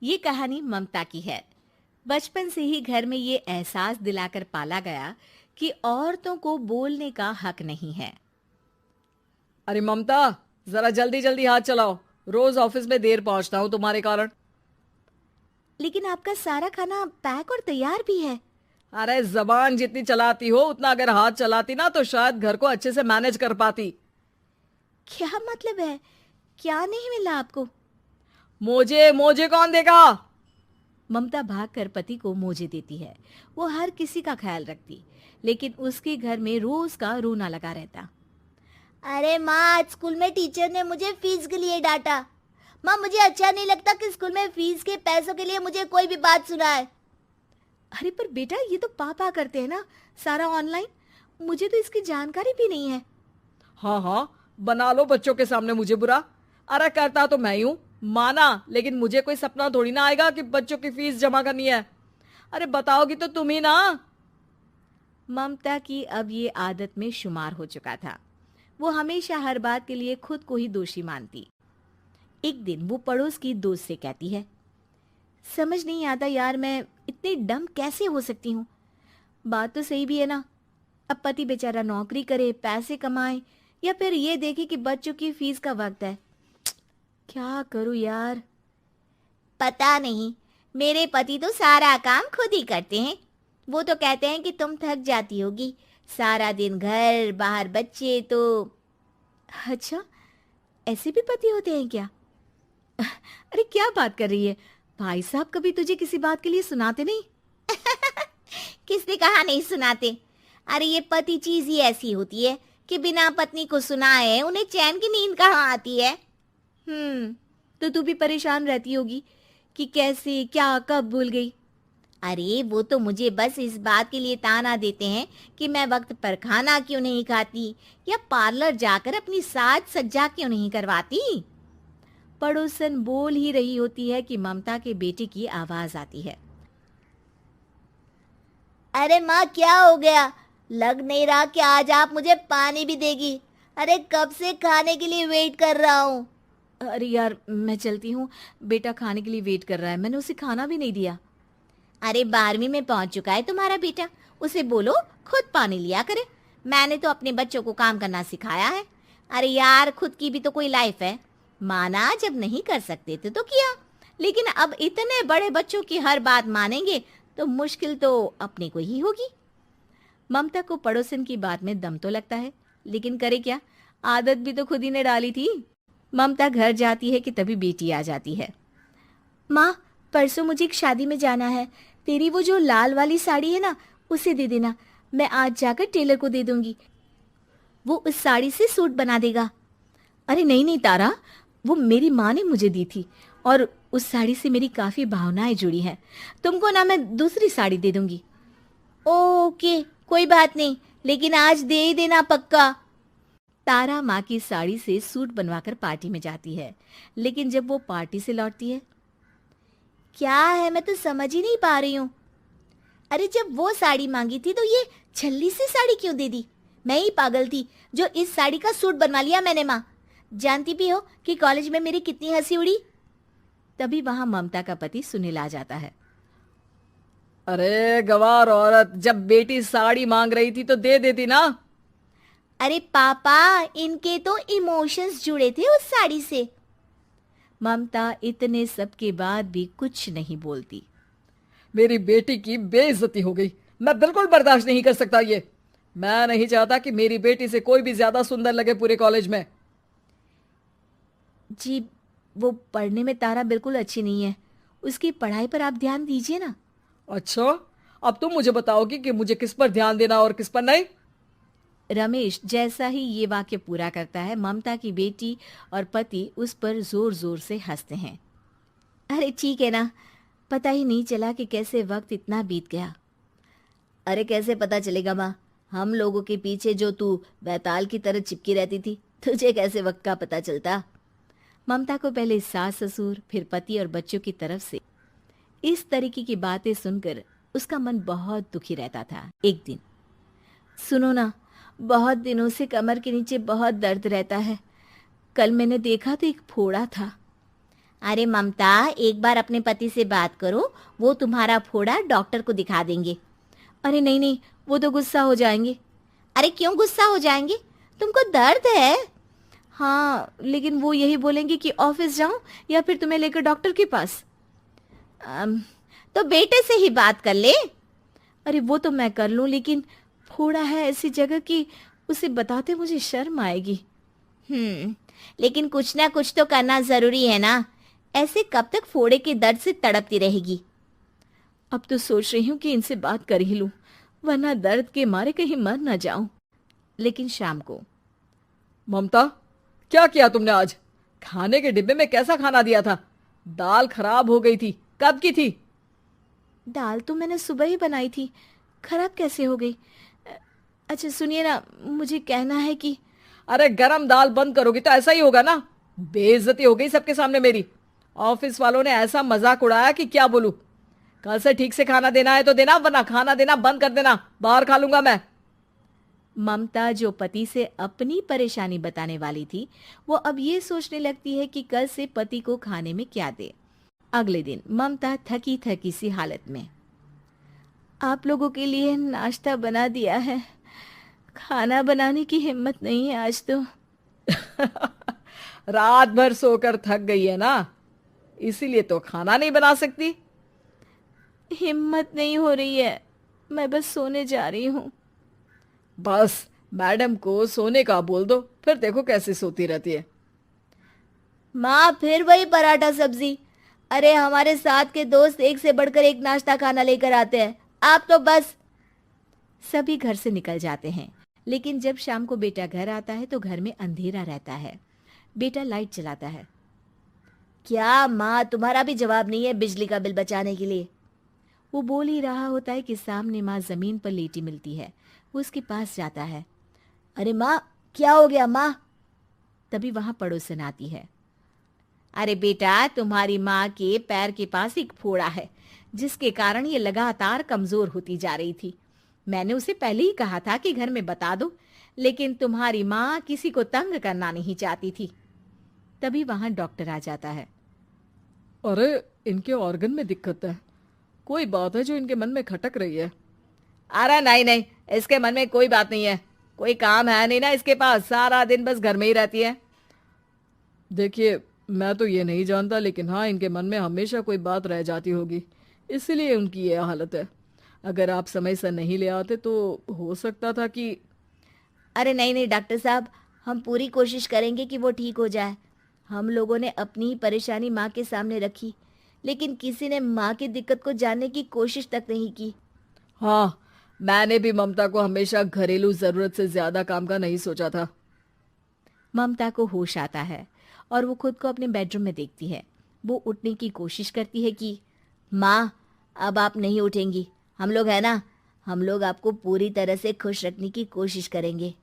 ये कहानी ममता की है। बचपन से ही घर में ये एहसास दिलाकर पाला गया कि औरतों को बोलने का हक नहीं है। अरे ममता, जरा जल्दी जल्दी हाथ चलाओ। रोज ऑफिस में देर पहुंचता हूँ तुम्हारे कारण। लेकिन आपका सारा खाना पैक और तैयार भी है। अरे जबान जितनी चलाती हो उतना अगर हाथ चलाती ना तो शायद घर को अच्छे से मैनेज कर पाती। क्या मतलब है? क्या नहीं मिला आपको? मोजे मोजे कौन देगा? ममता भागकर पति को मोजे देती है। वो हर किसी का ख्याल रखती, लेकिन उसके घर में रोज का रोना लगा रहता। अरे माँ, आज स्कूल में टीचर ने मुझे फीस के लिए डांटा। माँ, मुझे अच्छा नहीं लगता कि स्कूल में फीस के पैसों के लिए मुझे कोई भी बात सुनाए। अरे पर बेटा, ये तो पापा करते हैं ना, सारा ऑनलाइन। मुझे तो इसकी जानकारी भी नहीं है। हाँ हाँ, बना लो बच्चों के सामने मुझे बुरा। अरे करता तो मैं ही हूँ, माना, लेकिन मुझे कोई सपना थोड़ी ना आएगा कि बच्चों की फीस जमा करनी है। अरे बताओगी तो तुम ही ना। ममता की अब ये आदत में शुमार हो चुका था। वो हमेशा हर बात के लिए खुद को ही दोषी मानती। एक दिन वो पड़ोस की दोस्त से कहती है, समझ नहीं आता यार, मैं इतनी डम कैसे हो सकती हूँ। बात तो सही भी है ना। अब पति बेचारा नौकरी करे, पैसे कमाए, या फिर ये देखे कि बच्चों की फीस का वक्त है। क्या करूँ यार। पता नहीं, मेरे पति तो सारा काम खुद ही करते हैं। वो तो कहते हैं कि तुम थक जाती होगी, सारा दिन घर बाहर बच्चे तो। अच्छा, ऐसे भी पति होते हैं क्या? अरे क्या बात कर रही है? भाई साहब कभी तुझे किसी बात के लिए सुनाते नहीं? किसने कहा नहीं सुनाते? अरे ये पति चीज ही ऐसी होती है कि बिना पत्नी को सुनाए उन्हें चैन की नींद कहाँ आती है। तो तू भी परेशान रहती होगी कि कैसे, क्या, कब भूल गई। अरे वो तो मुझे बस इस बात के लिए ताना देते हैं कि मैं वक्त पर खाना क्यों नहीं खाती या पार्लर जाकर अपनी साज सज्जा क्यों नहीं करवाती। पड़ोसन बोल ही रही होती है कि ममता के बेटे की आवाज आती है। अरे माँ, क्या हो गया? लग नहीं रहा कि आज आप मुझे पानी भी देगी। अरे कब से खाने के लिए वेट कर रहा हूँ। अरे यार, मैं चलती हूँ। बेटा खाने के लिए वेट कर रहा है, मैंने उसे खाना भी नहीं दिया। अरे 12वीं में पहुंच चुका है तुम्हारा बेटा, उसे बोलो खुद पानी लिया करे। मैंने तो अपने बच्चों को काम करना सिखाया है। अरे यार, खुद की भी तो कोई लाइफ है। माना जब नहीं कर सकते थे तो किया, लेकिन अब इतने बड़े बच्चों की हर बात मानेंगे तो मुश्किल तो अपने को ही होगी। ममता को पड़ोसन की बात में दम तो लगता है, लेकिन करे क्या, आदत भी तो खुद ही ने डाली थी। ममता घर जाती है कि तभी बेटी आ जाती है। माँ, परसों मुझे एक शादी में जाना है। तेरी वो जो लाल वाली साड़ी है ना, उसे दे देना। मैं आज जाकर टेलर को दे दूंगी, वो उस साड़ी से सूट बना देगा। अरे नहीं नहीं तारा, वो मेरी माँ ने मुझे दी थी और उस साड़ी से मेरी काफी भावनाएं जुड़ी हैं। तुमको ना मैं दूसरी साड़ी दे दूंगी। ओके, कोई बात नहीं, लेकिन आज दे ही देना पक्का। तारा माँ की साड़ी से सूट बनवाकर पार्टी में जाती है, लेकिन जब वो पार्टी से लौटती है, क्या है, मैं तो समझ ही नहीं पा रही हूँ। अरे जब वो साड़ी मांगी थी तो ये छल्ली सी साड़ी क्यों दे दी? मैं ही पागल थी जो इस साड़ी का सूट बनवा लिया मैंने। माँ, जानती भी हो कि कॉलेज में मेरी कितनी हंसी उड़ी। तभी वहां ममता का पति सुनील आ जाता है। अरे गवार औरत, जब बेटी साड़ी मांग रही थी तो दे देती ना। अरे पापा, इनके तो इमोशंस जुड़े थे उस साड़ी से। ममता इतने सब के बाद भी कुछ नहीं बोलती। मेरी बेटी की बेइज्जती हो गई, मैं बिल्कुल बर्दाश्त नहीं कर सकता ये। मैं नहीं चाहता कि मेरी बेटी से कोई भी ज्यादा सुंदर लगे पूरे कॉलेज में। जी, वो पढ़ने में तारा बिल्कुल अच्छी नहीं है, उसकी पढ़ाई पर आप ध्यान दीजिए ना। अच्छा, अब तुम मुझे बताओगी कि मुझे किस पर ध्यान देना और किस पर नहीं। रमेश जैसा ही ये वाक्य पूरा करता है, ममता की बेटी और पति उस पर जोर जोर से हंसते हैं। अरे ठीक है ना, पता ही नहीं चला कि कैसे वक्त इतना बीत गया। अरे कैसे पता चलेगा माँ, हम लोगों के पीछे जो तू बैताल की तरह चिपकी रहती थी, तुझे कैसे वक्त का पता चलता। ममता को पहले सास ससुर, फिर पति और बच्चों की तरफ से इस तरीके की बातें सुनकर उसका मन बहुत दुखी रहता था। एक दिन, सुनो ना, बहुत दिनों से कमर के नीचे बहुत दर्द रहता है। कल मैंने देखा तो एक फोड़ा था। अरे ममता, एक बार अपने पति से बात करो, वो तुम्हारा फोड़ा डॉक्टर को दिखा देंगे। अरे नहीं नहीं, वो तो गुस्सा हो जाएंगे। अरे क्यों गुस्सा हो जाएंगे? तुमको दर्द है? हाँ, लेकिन वो यही बोलेंगे कि ऑफिस जाऊं या फिर तुम्हें लेकर डॉक्टर के पास। तो बेटे से ही बात कर ले। अरे वो तो मैं कर लूं, लेकिन फोड़ा है ऐसी जगह कि उसे बताते मुझे शर्म आएगी। लेकिन कुछ ना कुछ तो करना जरूरी है ना, ऐसे कब तक फोड़े के दर्द से तड़पती रहेगी? अब तो सोच रही हूँ कि इनसे बात कर ही लूं, वरना दर्द के मारे कहीं मर ना जाऊं। लेकिन शाम को, ममता, क्या किया तुमने आज? खाने के डिब्बे में कैसा खाना दिया था? दाल खराब हो गई थी। कब की थी? दाल तो मैंने सुबह ही बनाई थी, खराब कैसे हो गई? अच्छा सुनिए ना, मुझे कहना है कि अरे गरम दाल बंद करोगी तो ऐसा ही होगा ना। बेइज्जती हो गई सबके सामने मेरी। ऑफिस वालों ने ऐसा मजाक उड़ाया कि क्या बोलूं। कल से ठीक से खाना देना है तो देना, वरना खाना देना बंद कर देना। बाहर खा लूंगा मैं। ममता, जो पति से अपनी परेशानी बताने वाली थी, वो अब ये सोचने लगती है कि कल से पति को खाने में क्या दे। अगले दिन ममता थकी थकी सी हालत में, आप लोगों के लिए नाश्ता बना दिया है, खाना बनाने की हिम्मत नहीं है आज तो। रात भर सोकर थक गई है ना, इसीलिए तो खाना नहीं बना सकती। हिम्मत नहीं हो रही है, मैं बस सोने जा रही हूँ। बस मैडम को सोने का बोल दो, फिर देखो कैसे सोती रहती है। माँ, फिर वही पराठा सब्जी। अरे हमारे साथ के दोस्त एक से बढ़कर एक नाश्ता खाना लेकर आते हैं, आप तो बस। सभी घर से निकल जाते हैं, लेकिन जब शाम को बेटा घर आता है तो घर में अंधेरा रहता है। बेटा लाइट जलाता है। क्या माँ, तुम्हारा भी जवाब नहीं है बिजली का बिल बचाने के लिए? वो बोल ही रहा होता है कि सामने माँ जमीन पर लेटी मिलती है। वो उसके पास जाता है। अरे माँ, क्या हो गया माँ? तभी वहां पड़ोसन आती है। अरे बेटा, तुम्हारी माँ के पैर के पास एक फोड़ा है, जिसके कारण ये लगातार कमजोर होती जा रही थी। मैंने उसे पहले ही कहा था कि घर में बता दो, लेकिन तुम्हारी माँ किसी को तंग करना नहीं चाहती थी। तभी वहां डॉक्टर आ जाता है। अरे इनके ऑर्गन में दिक्कत है, कोई बात है जो इनके मन में खटक रही है। अरे नहीं नहीं, इसके मन में कोई बात नहीं है, कोई काम है नहीं ना इसके पास, सारा दिन बस घर में ही रहती है। देखिए, मैं तो ये नहीं जानता, लेकिन हाँ, इनके मन में हमेशा कोई बात रह जाती होगी, इसलिए उनकी ये हालत है। अगर आप समय से नहीं ले आते तो हो सकता था कि। अरे नहीं नहीं डॉक्टर साहब, हम पूरी कोशिश करेंगे कि वो ठीक हो जाए। हम लोगों ने अपनी ही परेशानी माँ के सामने रखी, लेकिन किसी ने माँ की दिक्कत को जानने की कोशिश तक नहीं की। हाँ, मैंने भी ममता को हमेशा घरेलू जरूरत से ज्यादा काम का नहीं सोचा था। ममता को होश आता है और वो खुद को अपने बेडरूम में देखती है। वो उठने की कोशिश करती है कि माँ, अब आप नहीं उठेंगी, हम लोग है ना, हम लोग आपको पूरी तरह से खुश रखने की कोशिश करेंगे।